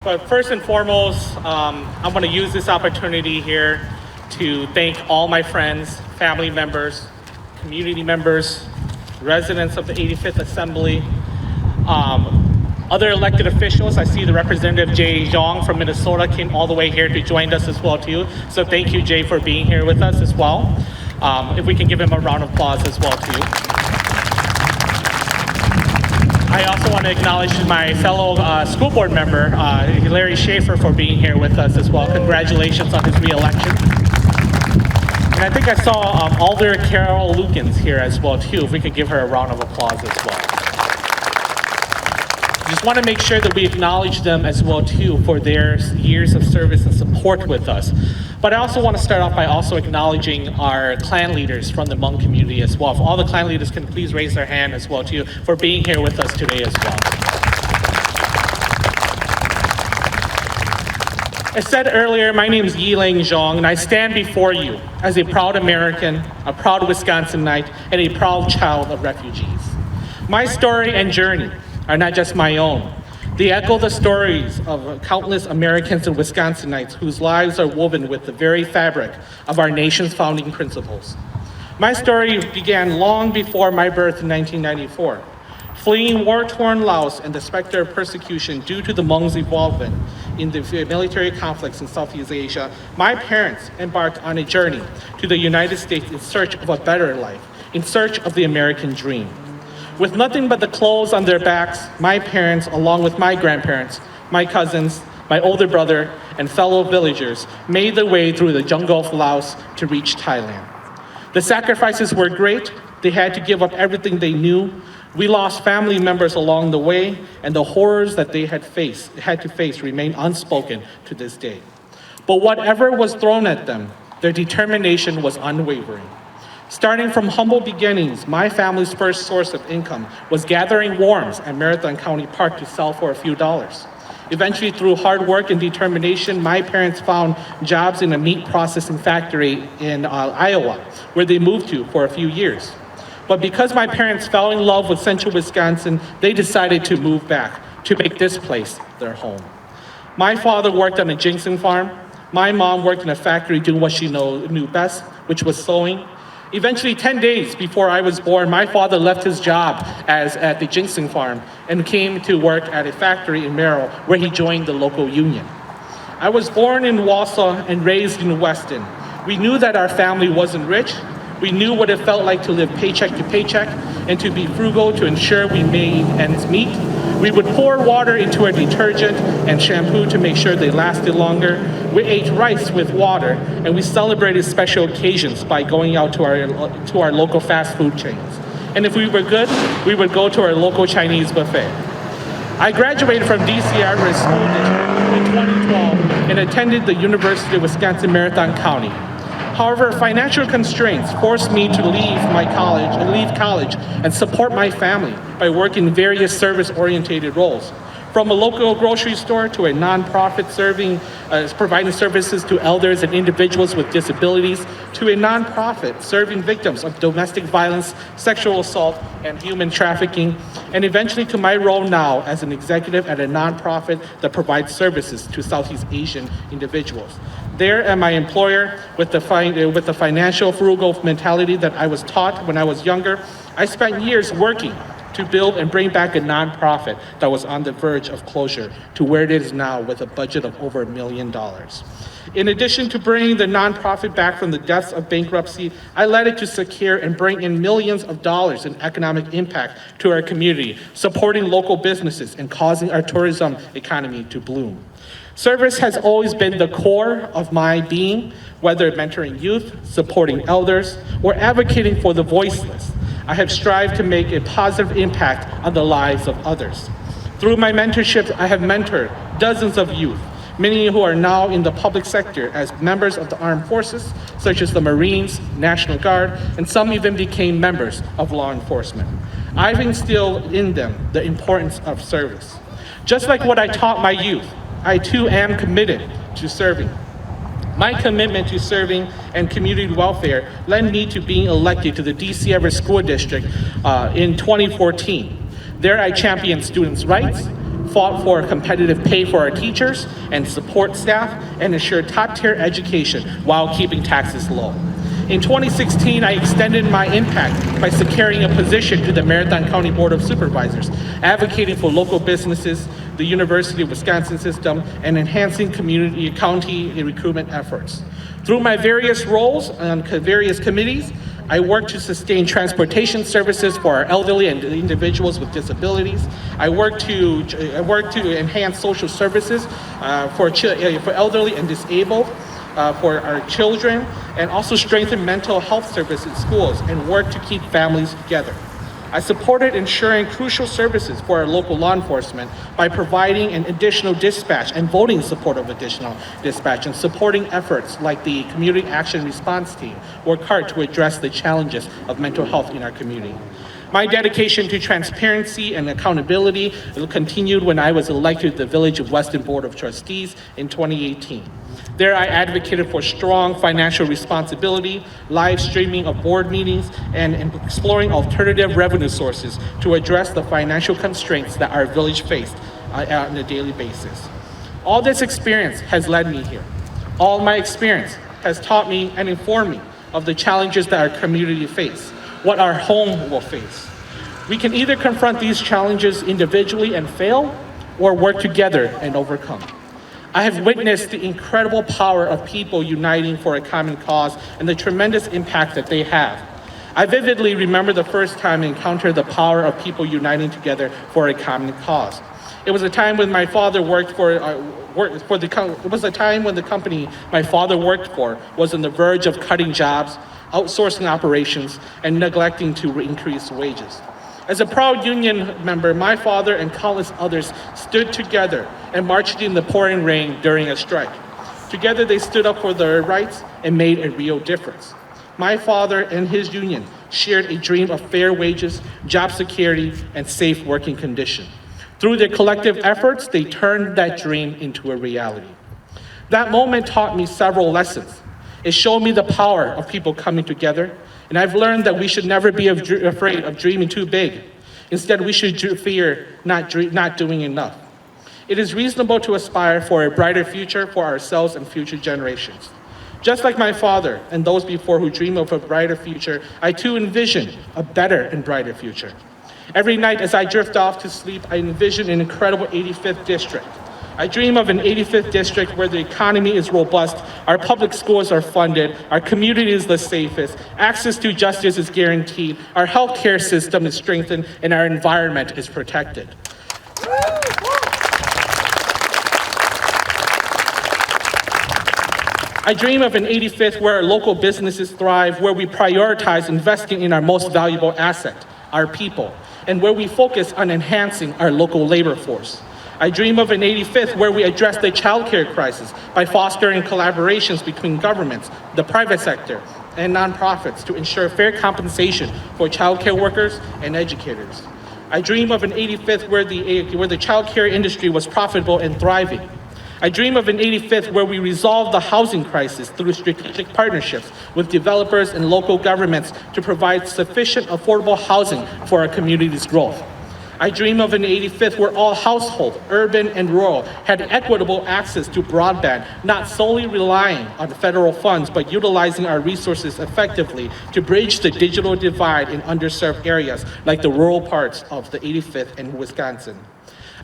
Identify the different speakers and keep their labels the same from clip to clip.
Speaker 1: But first and foremost, I'm going to use this opportunity here to thank all my friends, family members, community members, residents of the 85th Assembly, other elected officials. I see the Representative Neng Xiong from Minnesota came all the way here to join us as well too. So thank you, Jay, for being here with us as well. If we can give him a round of applause as well too. I also want to acknowledge my fellow school board member, Larry Schaefer, for being here with us as well. Congratulations on his re-election. And I think I saw Alder Carol Lukens here as well too. If we could give her a round of applause as well. Just want to make sure that we acknowledge them as well too for their years of service and support with us. But I also want to start off by also acknowledging our clan leaders from the Hmong community as well. If all the clan leaders can please raise their hand as well too for being here with us today as well. As said earlier, my name is Neng Xiong, and I stand before you as a proud American, a proud Wisconsinite, and a proud child of refugees. My story and journey are not just my own. They echo the stories of countless Americans and Wisconsinites whose lives are woven with the very fabric of our nation's founding principles. My story began long before my birth in 1994. Fleeing war-torn Laos and the specter of persecution due to the Hmong's involvement in the military conflicts in Southeast Asia, my parents embarked on a journey to the United States in search of a better life, in search of the American dream. With nothing but the clothes on their backs, my parents, along with my grandparents, my cousins, my older brother, and fellow villagers, made their way through the jungle of Laos to reach Thailand. The sacrifices were great. They had to give up everything they knew. We lost family members along the way, and the horrors that they had to face remain unspoken to this day. But whatever was thrown at them, their determination was unwavering. Starting from humble beginnings, my family's first source of income was gathering worms at Marathon County Park to sell for a few dollars. Eventually, through hard work and determination, my parents found jobs in a meat processing factory in Iowa, where they moved to for a few years. But because my parents fell in love with central Wisconsin, they decided to move back to make this place their home. My father worked on a ginseng farm. My mom worked in a factory doing what she knew best, which was sewing. Eventually, 10 days before I was born, my father left his job at the ginseng farm and came to work at a factory in Merrill, where he joined the local union. I was born in Wausau and raised in Weston. We knew that our family wasn't rich. We knew what it felt like to live paycheck to paycheck and to be frugal to ensure we made ends meet. We would pour water into our detergent and shampoo to make sure they lasted longer. We ate rice with water, and we celebrated special occasions by going out to our local fast food chains. And if we were good, we would go to our local Chinese buffet. I graduated from DC Ivers School District in 2012 and attended the University of Wisconsin Marathon County. However, financial constraints forced me to leave college and support my family by working various service-oriented roles. From a local grocery store to a nonprofit providing services to elders and individuals with disabilities, to a nonprofit serving victims of domestic violence, sexual assault, and human trafficking, and eventually to my role now as an executive at a nonprofit that provides services to Southeast Asian individuals. There at my employer, with the financial frugal mentality that I was taught when I was younger, I spent years working to build and bring back a nonprofit that was on the verge of closure to where it is now with a budget of over $1 million. In addition to bringing the nonprofit back from the depths of bankruptcy, I led it to secure and bring in millions of dollars in economic impact to our community, supporting local businesses and causing our tourism economy to bloom. Service has always been the core of my being, whether mentoring youth, supporting elders, or advocating for the voiceless. I have strived to make a positive impact on the lives of others. Through my mentorship, I have mentored dozens of youth, many who are now in the public sector as members of the armed forces, such as the Marines, National Guard, and some even became members of law enforcement. I've instilled in them the importance of service. Just like what I taught my youth, I too am committed to serving. My commitment to serving and community welfare led me to being elected to the DC Everett School District in 2014. There I championed students' rights, fought for competitive pay for our teachers and support staff and ensured top-tier education while keeping taxes low. In 2016, I extended my impact by securing a position to the Marathon County Board of Supervisors, advocating for local businesses, the University of Wisconsin system, and enhancing county recruitment efforts. Through my various roles on various committees, I work to sustain transportation services for our elderly and individuals with disabilities. I work to enhance social services for elderly and disabled, for our children, and also strengthen mental health services in schools and work to keep families together. I supported ensuring crucial services for our local law enforcement by providing an additional dispatch and voting support of additional dispatch and supporting efforts like the Community Action Response Team work hard to address the challenges of mental health in our community. My dedication to transparency and accountability continued when I was elected to the Village of Weston Board of Trustees in 2018. There I advocated for strong financial responsibility, live streaming of board meetings, and exploring alternative revenue sources to address the financial constraints that our village faced on a daily basis. All this experience has led me here. All my experience has taught me and informed me of the challenges that our community face, what our home will face. We can either confront these challenges individually and fail, or work together and overcome. I have witnessed the incredible power of people uniting for a common cause and the tremendous impact that they have. I vividly remember the first time I encountered the power of people uniting together for a common cause. It was a time when my father worked for it was a time when the company my father worked for was on the verge of cutting jobs, outsourcing operations, and neglecting to increase wages. As a proud union member, my father and countless others stood together and marched in the pouring rain during a strike. Together they stood up for their rights and made a real difference. My father and his union shared a dream of fair wages, job security, and safe working conditions. Through their collective efforts, they turned that dream into a reality. That moment taught me several lessons. It showed me the power of people coming together, and I've learned that we should never be afraid of dreaming too big. Instead, we should fear not doing enough. It is reasonable to aspire for a brighter future for ourselves and future generations. Just like my father and those before who dream of a brighter future, I too envision a better and brighter future. Every night as I drift off to sleep, I envision an incredible 85th district. I dream of an 85th district where the economy is robust, our public schools are funded, our community is the safest, access to justice is guaranteed, our healthcare system is strengthened, and our environment is protected. I dream of an 85th where our local businesses thrive, where we prioritize investing in our most valuable asset, our people, and where we focus on enhancing our local labor force. I dream of an 85th where we address the childcare crisis by fostering collaborations between governments, the private sector, and nonprofits to ensure fair compensation for childcare workers and educators. I dream of an 85th where the childcare industry was profitable and thriving. I dream of an 85th where we resolve the housing crisis through strategic partnerships with developers and local governments to provide sufficient affordable housing for our community's growth. I dream of an 85th where all households, urban and rural, had equitable access to broadband, not solely relying on federal funds, but utilizing our resources effectively to bridge the digital divide in underserved areas like the rural parts of the 85th and Wisconsin.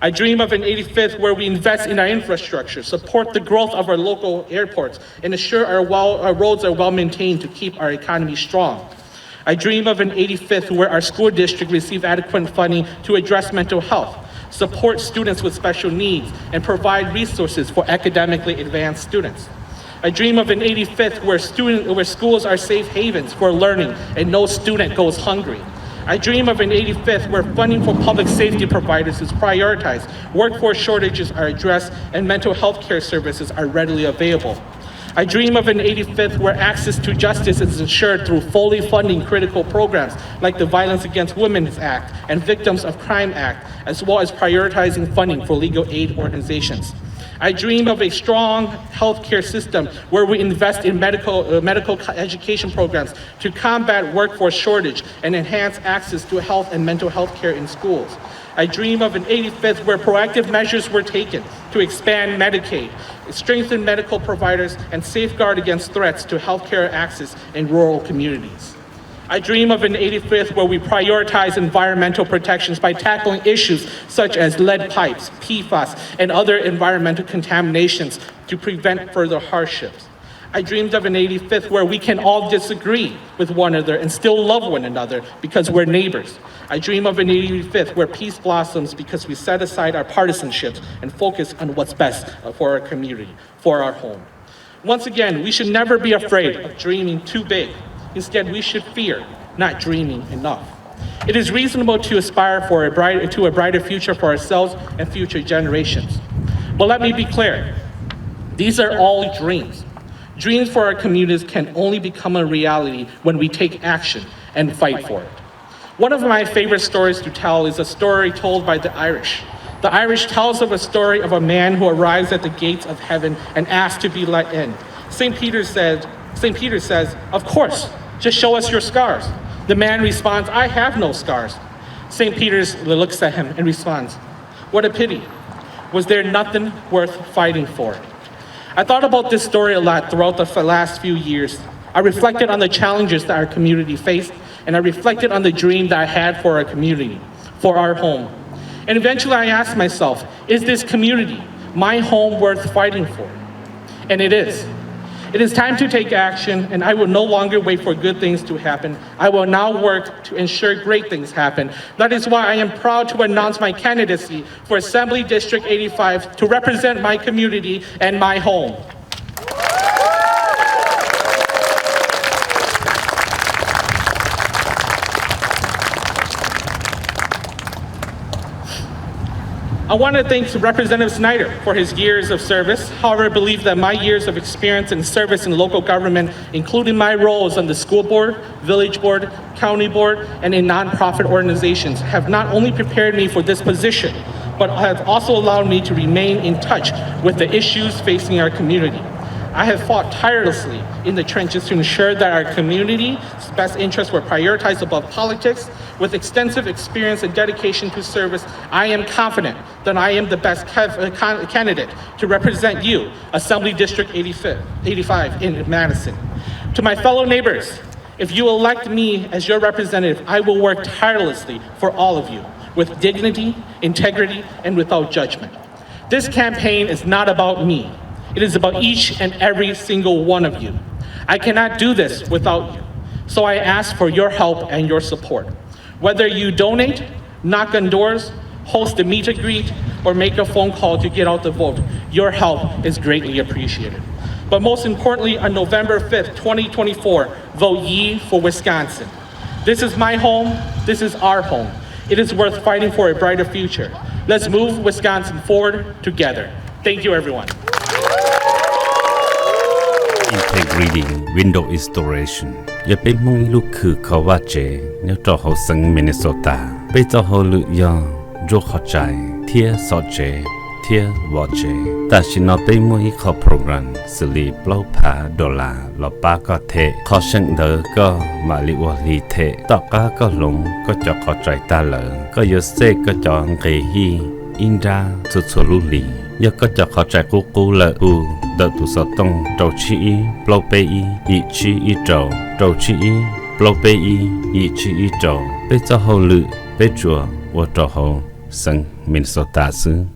Speaker 1: I dream of an 85th where we invest in our infrastructure, support the growth of our local airports, and ensure our roads are well maintained to keep our economy strong. I dream of an 85th where our school district receive adequate funding to address mental health, support students with special needs, and provide resources for academically advanced students. I dream of an 85th where schools are safe havens for learning and no student goes hungry. I dream of an 85th where funding for public safety providers is prioritized, workforce shortages are addressed, and mental health care services are readily available. I dream of an 85th where access to justice is ensured through fully funding critical programs like the Violence Against Women Act and Victims of Crime Act, as well as prioritizing funding for legal aid organizations. I dream of a strong healthcare system where we invest in medical education programs to combat workforce shortage and enhance access to health and mental health care in schools. I dream of an 85th where proactive measures were taken to expand Medicaid, strengthen medical providers, and safeguard against threats to healthcare access in rural communities. I dream of an 85th where we prioritize environmental protections by tackling issues such as lead pipes, PFAS, and other environmental contaminations to prevent further hardships. I dreamed of an 85th where we can all disagree with one another and still love one another because we're neighbors. I dream of an 85th where peace blossoms because we set aside our partisanships and focus on what's best for our community, for our home. Once again, we should never be afraid of dreaming too big. Instead, we should fear not dreaming enough. It is reasonable to aspire to a brighter future for ourselves and future generations. But let me be clear, these are all dreams. Dreams for our communities can only become a reality when we take action and fight for it. One of my favorite stories to tell is a story told by the Irish. The Irish tells of a story of a man who arrives at the gates of heaven and asks to be let in. St. Peter says, "Of course, just show us your scars." The man responds, "I have no scars." St. Peter looks at him and responds, "What a pity. Was there nothing worth fighting for?" I thought about this story a lot throughout the last few years. I reflected on the challenges that our community faced, and I reflected on the dream that I had for our community, for our home. And eventually I asked myself, is this community, my home, worth fighting for? And it is. It is time to take action, and I will no longer wait for good things to happen. I will now work to ensure great things happen. That is why I am proud to announce my candidacy for Assembly District 85 to represent my community and my home. I want to thank Representative Snyder for his years of service. However, I believe that my years of experience and service in local government, including my roles on the school board, village board, county board, and in nonprofit organizations, have not only prepared me for this position, but have also allowed me to remain in touch with the issues facing our community. I have fought tirelessly in the trenches to ensure that our community's best interests were prioritized above politics. With extensive experience and dedication to service, I am confident that I am the best candidate to represent you, Assembly District 85 in Madison. To my fellow neighbors, if you elect me as your representative, I will work tirelessly for all of you with dignity, integrity, and without judgment. This campaign is not about me. It is about each and every single one of you. I cannot do this without you, so I ask for your help and your support. Whether you donate, knock on doors, host a meet and greet, or make a phone call to get out the vote, your help is greatly appreciated. But most importantly, on November 5th, 2024, vote Ye for Wisconsin. This is my home, this is our home. It is worth fighting for a brighter future. Let's move Wisconsin forward together. Thank you, everyone.
Speaker 2: Integrity Window Installation อย่าไปมุ่งลูกคือเขาว่าเจเนี่ยเจ้าเขาสังมินนิโซตาไปเจ้าเขาลุยองโจเข้าใจเทียสอเจเทียวอเจแต่ชินเอาไปมุ่งเขาโปรแกรมสลีปล้อพาดอลลาร์ลป้าก็เทขอเชิงเดอก็มาลิวลีเทตอกก้าก็ลงก็จะเข้าใจตาเหลอก็ยศเซก็จะอังเกฮีอินดาสุดสลุลียก็จะเข้าใจกูเลยกูเดินตุสต้องเจ้าชีปลอเปอีอีชีอีเจ้าชีปลอเปอีอีชีอีเจ้าไปเจ้าเขาลือไปจัวว่าเจ้าเขาสังมินโซตาซื้อ